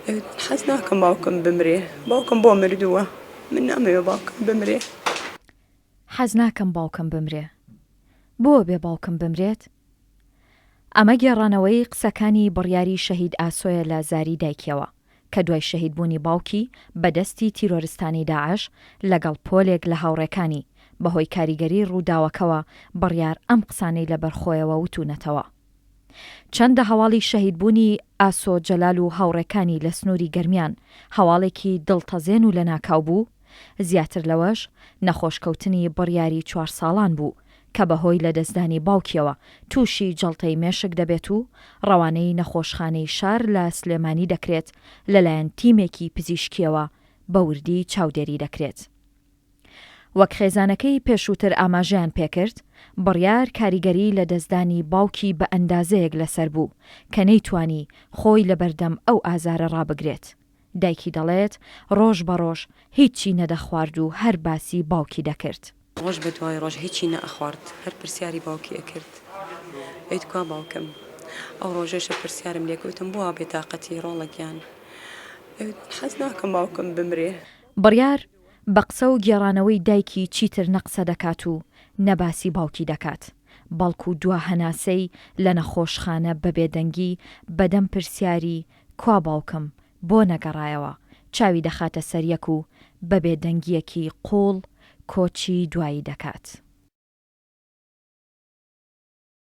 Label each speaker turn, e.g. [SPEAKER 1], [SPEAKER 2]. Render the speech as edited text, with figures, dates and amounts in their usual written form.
[SPEAKER 1] حەز ناکەم باوکم بمرێ باوکم بۆ مردووە من نامەوێ باوکم بمرێ
[SPEAKER 2] حەز ناکەم باوکم بمرێ بۆ بێ باوکم بمرێت؟ ئەمە گێڕانەوەی قسەکانی بڕیاری شەهید ئاسۆیە لە زاری دایکیەوە کە دوای شەهیدبوونی باوکی بەدەستی تیرۆریستانی داعش لەگەڵ پۆلێک لە هاوڕێکانی بەهۆی کاریگەری ڕووداوەکەوە بڕیار ئەم قسانەی لە بەرخۆیەوە وتونەتەوە. چەندە هەواڵی شەهیدبوونی ئاسۆ جەلال و هاوڕێکانی لە سنووری گەرمیان هەواڵێکی دڵتەزێن و لە ناکاو بوو، زیاتر لەوەش نەخۆشکەوتنی بڕیاری 4 ساڵان بوو کە بەهۆی لەدەستدانی باوکیەوە تووشی جەڵتەی مێشک دەبێت و ڕەوانەی نەخۆشخانەی شار لە سلێمانی دەکرێت لەلایەن تیمێکی پزیشکیەوە بە وردی چاودێری دەکرێت. وەک خێزانەکەی پێشووتر ئاماژەیان پێکرد، بڕیار کاریگەری لە دەستدانی باوکی بە ئەندازەیەک لەسەر بوو کە نەیتوانی خۆی لە بەردەم ئەو ئازارە ڕابگرێت. دایکی دەڵێت ڕۆژ بە ڕۆژ هیچی نەدەخوارد و هەر باسی باوکی دەکرد.
[SPEAKER 1] ڕۆژ بە دوای ڕۆژ هیچی نەئەخوارد هەر پرسیاری باوکی ئەکرد ئەیت کا باوکم ئەو ڕۆژێشە پرسیارم لێکوتم بووە بێتاقەتی ڕۆڵەکیان حەز ناکەم باوکم بمرێ.
[SPEAKER 2] بڕیار بە قسە و گێڕانەوەی دایکی چیتر نەقسە دەکات و نەباسی باوکی دەکات، بەڵکو دوا هەناسەی لە نەخۆشخانە بەبێدەنگی بەدەم پرسیاری کوا باوکم بۆ نەگەڕایەوە چاوی دەخاتە سەریەک و بەبێدەنگیەکی قوڵ کۆچی دوایی دەکات.